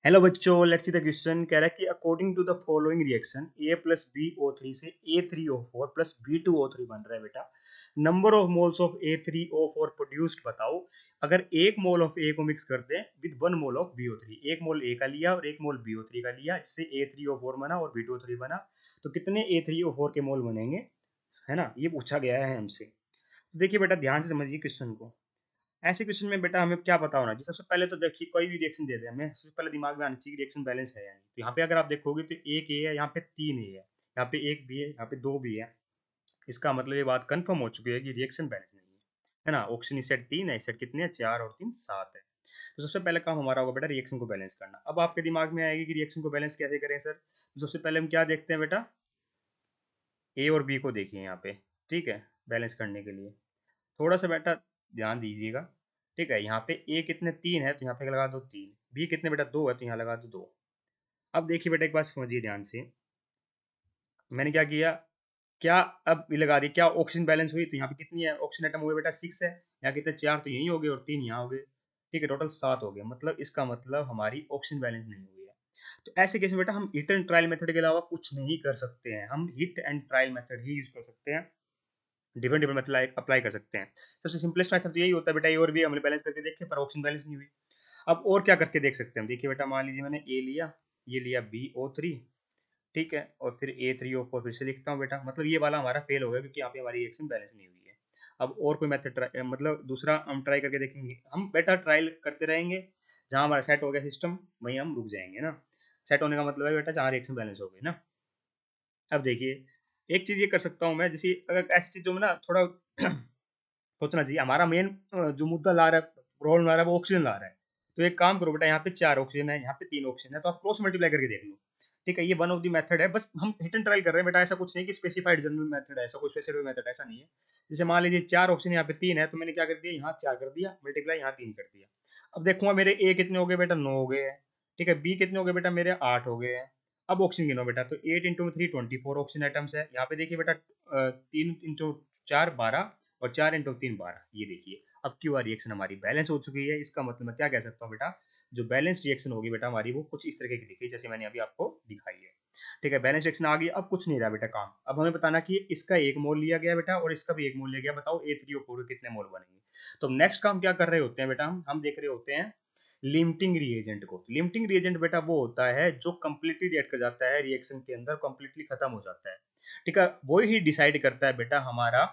Hello बच्चों, let's see the question. कह रहा है कि according to the following reaction A plus B O three से A three O four plus B two O three बन रहा है बेटा। Number of moles of A three O four produced बताओ। अगर एक मोल ऑफ ए को मिक्स कर दें with one mole of B O three, एक मोल ए का लिया और एक मोल बी ओ थ्री का लिया, इससे ए थ्री ओ फोर बना और बी टू ओ थ्री बना, तो कितने ए थ्री ओ फोर के मोल बनेंगे, है ना। ये पूछा गया है हमसे। तो देखिए बेटा, ध्यान से समझिए क्वेश्चन को। ऐसे क्वेश्चन में बेटा हमें क्या पता होना चाहिए? सबसे पहले तो देखिए, कोई भी रिएक्शन दे दे हमें, सबसे पहले दिमाग में आना चाहिए रिएक्शन बैलेंस है या नहीं। तो यहाँ पे अगर आप देखोगे तो एक ए है, यहाँ पे तीन ए है, यहाँ पे एक बी है, यहाँ पे दो बी है। इसका मतलब ये बात कंफर्म हो चुकी है कि रिएक्शन बैलेंस नहीं है ना। ऑप्शन इस सेट तीन है, इस सेट कितने हैं, चार और तीन सात है। तो सबसे पहले काम हमारा होगा बेटा रिएक्शन को बैलेंस करना। अब आपके दिमाग में आएगी कि रिएक्शन को बैलेंस कैसे करें सर। तो सबसे पहले हम क्या देखते हैं बेटा, ए और बी को देखिए यहाँ पे। ठीक है, बैलेंस करने के लिए थोड़ा सा बेटा ध्यान दीजिएगा। ठीक है, यहाँ पे ए कितने, तीन है, तो यहाँ पे लगा दो तीन। बी कितने बेटा, दो है, तो यहाँ लगा दो दो। अब देखिए बेटा, एक बात समझिए ध्यान से। मैंने क्या किया, क्या अब ये लगा दी, क्या ऑक्सीजन बैलेंस हुई? तो यहाँ पे कितनी है ऑक्सीजन आइटम हुए बेटा, सिक्स है। यहाँ कितने, चार तो यही हो गए और तीन यहाँ हो गए। ठीक है, टोटल सात हो गए। मतलब इसका मतलब हमारी ऑक्सीजन बैलेंस नहीं हुई है। तो ऐसे केस में बेटा हम हिट एंड ट्रायल मेथड के अलावा कुछ नहीं कर सकते हैं। हम hit and trial method he use कर सकते हैं, डिफरेंट डिफरेंट मेथड अप्लाई कर सकते हैं। सबसे सिंपलेस्ट मेथड तो यही होता है बेटा, ए और बी हमने बैलेंस करके देखे पर ऑक्सीजन बैलेंस नहीं हुई। अब और क्या करके देख सकते हैं हम? देखिए बेटा, मान लीजिए मैंने ए लिया, ये लिया बी ओ थ्री, ठीक है, और फिर ए थ्री ओ फोर फिर से लिखता हूँ बेटा। मतलब ये वाला हमारा फेल हो गया क्योंकि यहाँ पे हमारी रिएक्शन बैलेंस नहीं हुई है। अब और कोई मेथड मतलब दूसरा हम ट्राई करके देखेंगे। हम बेटा ट्रायल करते रहेंगे, जहाँ हमारा सेट हो गया सिस्टम वहीं हम रुक जाएंगे ना। सेट होने का मतलब है बेटा जहाँ रिएक्शन बैलेंस हो गई ना। अब देखिए, एक चीज ये कर सकता हूँ मैं, जैसे अगर ऐसी चीजों में ना थोड़ा सोचना चाहिए। हमारा मेन जो मुद्दा ला रहा है, प्रॉब्लम ला रहा है, वो ऑक्सीजन ला रहा है। तो एक काम करो बेटा, यहाँ पे चार ऑक्सीजन है, यहाँ पे तीन ऑक्सीजन है, तो आप क्रॉस मल्टीप्लाई करके देख लो। ठीक है, ये वन ऑफ द मेथड है। बस हम हिट एंड ट्रायल कर रहे हैं बेटा, ऐसा कुछ नहीं कि स्पेसिफाइड जनरल मेथड है, ऐसा कोई स्पेसिफिक मेथड ऐसा नहीं है। जैसे मान लीजिए चार ऑक्सीजन यहाँ पे तीन है, तो मैंने क्या कर दिया, यहाँ चार कर दिया मल्टीप्लाई, यहाँ तीन कर दिया। अब देखूंगा मेरे ए कितने हो गए बेटा, नौ हो गए हैं। ठीक है, बी कितने हो गए बेटा, मेरे आठ हो गए हैं। अब ऑक्सीजन गिनो बेटा, तो eight into three twenty four oxygen atoms है। यहाँ पे देखिए बेटा, तीन इंटू चार बारह और चार इंटू तीन बारह। ये देखिए, अब क्यू आर रिएक्शन हमारी बैलेंस हो चुकी है। इसका मतलब मैं क्या कह सकता हूँ बेटा, जो बैलेंस रिएक्शन होगी बेटा हमारी, वो कुछ इस तरीके की दिखी जैसे मैंने अभी आपको दिखाई है। ठीक है, बैलेंस रिएक्शन आ गई। अब कुछ नहीं रहा बेटा काम। अब हमें बताना कि इसका एक मोल लिया गया बेटा और इसका भी एक मोल लिया गया। बताओ ए थ्री और फोर के कितने मोल बनेंगे? तो नेक्स्ट काम क्या कर रहे होते हैं बेटा, हम देख रहे होते हैं लिमिटिंग रिएजेंट को। लिमिटिंग रिएजेंट बेटा वो होता है जो कंप्लीटली रिएक्ट कर जाता है रिएक्शन के अंदर, कंप्लीटली खत्म हो जाता है। ठीक है, वो ही डिसाइड करता है बेटा हमारा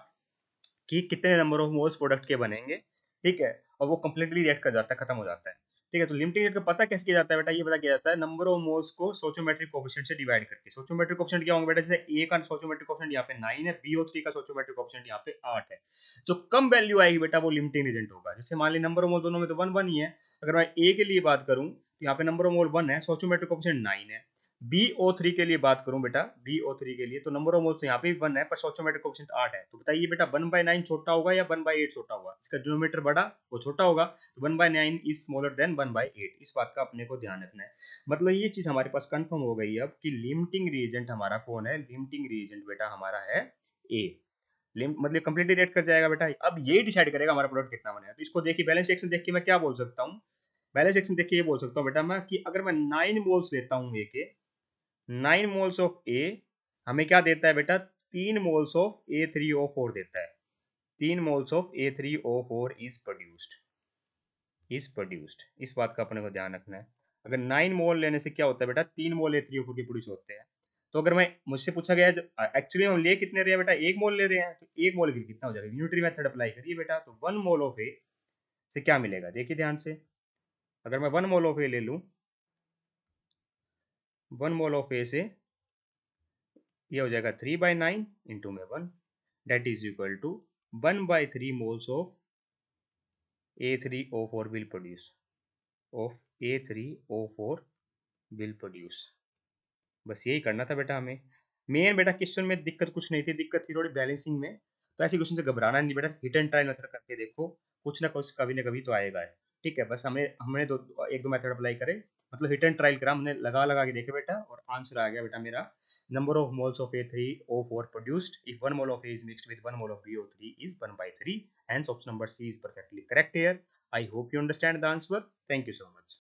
कि कितने नंबर ऑफ मोल्स प्रोडक्ट के बनेंगे। ठीक है, और वो कंप्लीटली रिएक्ट कर जाता है, खत्म हो जाता है। ठीक है, तो लिमिटिंग रेट का पता कैसे किया जाता है बेटा, ये पता किया जाता है नंबर ऑफ मोल्स को सोचोमेट्रिक कोफिशिएंट से डिवाइड करके। सोचोमेट्रिक कोफिशिएंट क्या होंगे बेटा, जैसे ए का सोचोमेट्रिक कोफिशिएंट यहाँ पे 9 है, BO3 का सोचोमेट्रिक कोफिशिएंट यहाँ पे 8 है। जो कम वैल्यू आएगी बेटा वो लिमिटिंग एजेंट होगा। जैसे मान ली नंबर ऑफ मोल दोनों में तो वन वन ही है। अगर मैं ए के लिए बात करूं तो यहाँ पे नंबर ऑफ मोल वन है, सोचोमेट्रिक कोफिशिएंट 9 है। BO3 के लिए बात करूं बेटा, BO3 के लिए तो नंबर ऑफ मोल्स यहाँ पे भी वन है पर सोचोमेट्रिक कोफिशिएंट 8 है। तो बताइए बेटा, 1/9 छोटा होगा या 1/8 छोटा होगा? इसका डिनोमिनेटर बड़ा, वो छोटा होगा, तो 1/9 इज स्मॉलर देन 1/8। इस बात का अपने को ध्यान रखना है। मतलब ये चीज हमारे पास कंफर्म हो गई अब कि लिमिटिंग रिएजेंट हमारा कौन है। लिमिटिंग रिएजेंट बेटा हमारा है ए। लिमिट मतलब कंप्लीटली रेट कर जाएगा बेटा। अब ये डिसाइड करेगा हमारा प्रोडक्ट कितना बनेगा। तो इसको देखिए, बैलेंस रिएक्शन देख के मैं क्या बोल सकता हूँ, बैलेंस रिएक्शन देख के ये बोल सकता हूँ बेटा मैं कि अगर मैं 9 मोल्स लेता हूँ ए के, 9 मोल्स ऑफ ए हमें क्या देता है बेटा, 3 मोल्स ऑफ A3O4 देता है। 3 moles of A3O4 is produced. इस बात का अपने को ध्यान रखना है। अगर 9 मोल लेने से क्या होता है बेटा, 3 मोल A3O4 के प्रोड्यूस होते हैं। तो अगर मैं मुझसे पूछा गया है एक्चुअली हम ले कितने रहे हैं बेटा, एक मोल ले रहे हैं, तो एक मोल के कितना हो जाएगा, यूनिटरी मेथड अप्लाई करिए बेटा। तो 1 मोल ऑफ ए से क्या मिलेगा, देखिए ध्यान से। अगर मैं 1 मोल ऑफ ए ले लूँ, 1 मोल ऑफ ए से ये हो जाएगा 3/9 इंटू में one, that is equal to 1/3 moles of A3O4 will produce, of A3O4 will produce। बस यही करना था बेटा हमें। मेन बेटा क्वेश्चन में दिक्कत कुछ नहीं थी, दिक्कत थी थोड़ी बैलेंसिंग में। तो ऐसे क्वेश्चन से घबराना नहीं बेटा, हिट एंड ट्रायल मेथड करके देखो, कुछ ना कुछ कभी ना कभी तो आएगा है। ठीक है, बस हमें हमने दो एक दो मेथड अप्लाई करे, मतलब हिट एंड ट्रायल करा हमने, लगा लगा के देखे बेटा, और आंसर आ गया बेटा मेरा। Number of moles of A3O4 produced if 1 mole of A is mixed with 1 mole of BO3 is 1/3। Hence option number C is perfectly correct here। I hope you understand the answer। Thank you so much।